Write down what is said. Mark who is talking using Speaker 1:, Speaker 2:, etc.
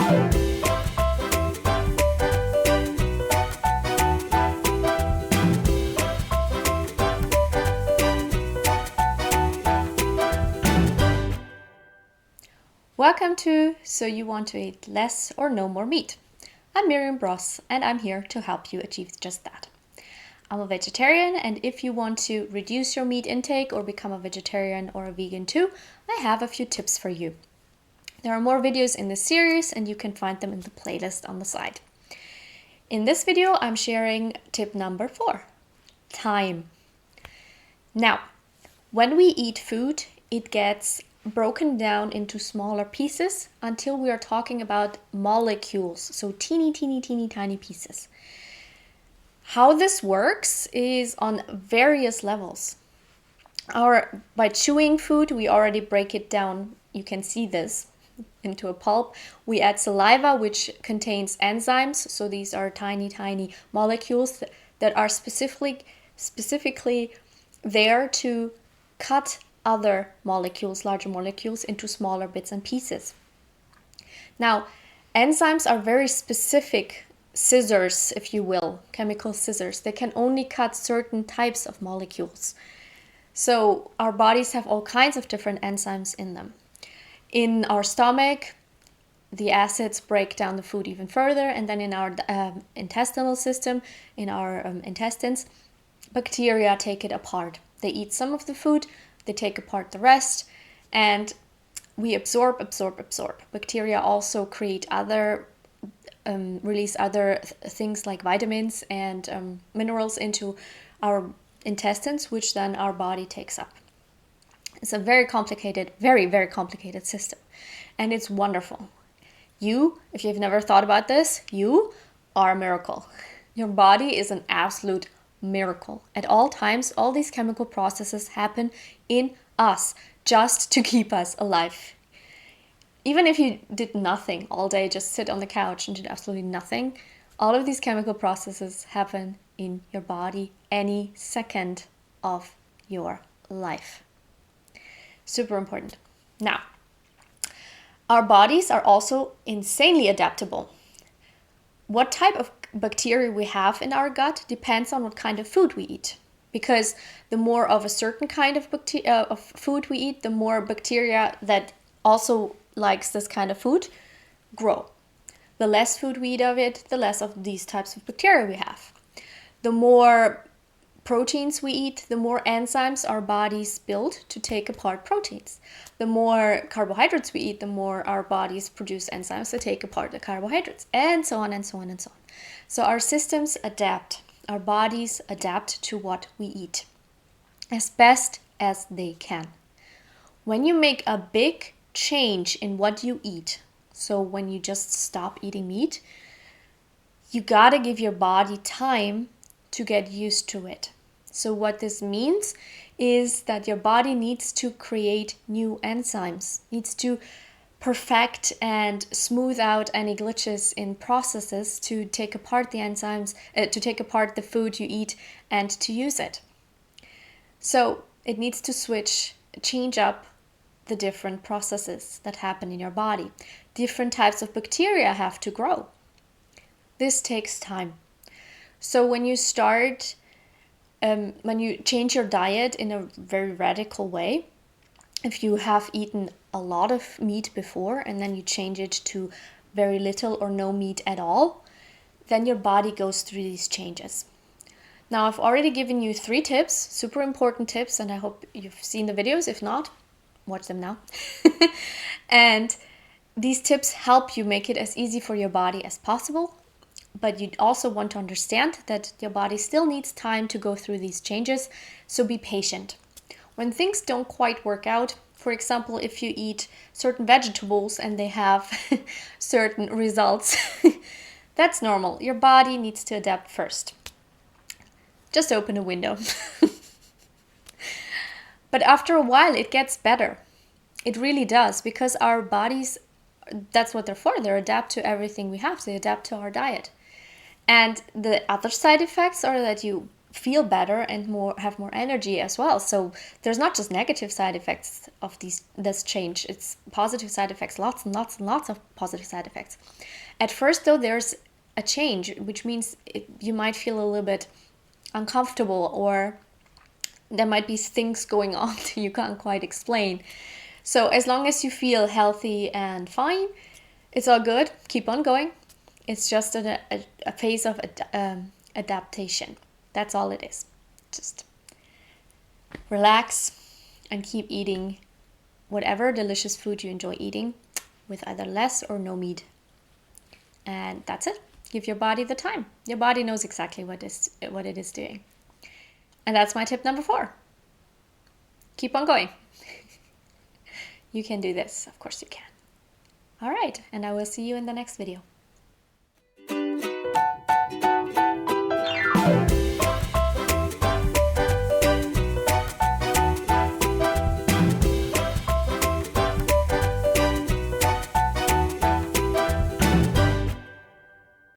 Speaker 1: Welcome to So You Want to Eat Less or No More Meat. I'm Miriam Bross and I'm here to help you achieve just that. I'm a vegetarian, and if you want to reduce your meat intake or become a vegetarian or a vegan too, I have a few tips for you. There are more videos in this series and you can find them in the playlist on the side. In this video, I'm sharing tip number 4, time. Now, when we eat food, it gets broken down into smaller pieces until we are talking about molecules, so teeny tiny pieces. How this works is on various levels. By chewing food, we already break it down, you can see this, into a pulp. We add saliva, which contains enzymes, so these are tiny molecules that are specifically there to cut other molecules, larger molecules, into smaller bits and pieces. Now, enzymes are very specific scissors, if you will, chemical scissors. They can only cut certain types of molecules. So our bodies have all kinds of different enzymes in them. In our stomach, the acids break down the food even further, and then in our intestinal system, in our intestines, bacteria take it apart. They eat some of the food, they take apart the rest, and we absorb. Bacteria also create release other things like vitamins and minerals into our intestines, which then our body takes up. It's a very complicated, very complicated system, and it's wonderful. You, if you've never thought about this, you are a miracle. Your body is an absolute miracle. At all times, all these chemical processes happen in us just to keep us alive. Even if you did nothing all day, just sit on the couch and did absolutely nothing, all of these chemical processes happen in your body any second of your life. Super important. Now, our bodies are also insanely adaptable. What type of bacteria we have in our gut depends on what kind of food we eat. Because the more of a certain kind of food we eat, the more bacteria that also likes this kind of food grow. The less food we eat of it, the less of these types of bacteria we have. The more proteins we eat, the more enzymes our bodies build to take apart proteins. The more carbohydrates we eat, the more our bodies produce enzymes to take apart the carbohydrates, and so on and so on and so on. So our systems adapt, our bodies adapt to what we eat as best as they can. When you make a big change in what you eat, so when you just stop eating meat, you gotta give your body time to get used to it. So what this means is that your body needs to create new enzymes, needs to perfect and smooth out any glitches in processes to take apart the enzymes, to take apart the food you eat and to use it. So it needs to change up the different processes that happen in your body. Different types of bacteria have to grow. This takes time. So when you change your diet in a very radical way, if you have eaten a lot of meat before and then you change it to very little or no meat at all, then your body goes through these changes. Now, I've already given you 3 tips, super important tips, and I hope you've seen the videos. If not, watch them now. And these tips help you make it as easy for your body as possible. But you also want to understand that your body still needs time to go through these changes, so be patient. When things don't quite work out, for example, if you eat certain vegetables and they have certain results, that's normal. Your body needs to adapt first. Just open a window. But after a while, it gets better. It really does, because our bodies, that's what they're for. They adapt to everything we have. They adapt to our diet. And the other side effects are that you feel better and have more energy as well. So there's not just negative side effects of this change, it's positive side effects, lots and lots and lots of positive side effects. At first though, there's a change, which means you might feel a little bit uncomfortable, or there might be things going on that you can't quite explain. So as long as you feel healthy and fine, it's all good. Keep on going. It's just a phase of adaptation. That's all it is. Just relax and keep eating whatever delicious food you enjoy eating, with either less or no meat. And that's it. Give your body the time. Your body knows exactly what it is doing. And that's my tip number 4. Keep on going. You can do this. Of course you can. All right, and I will see you in the next video.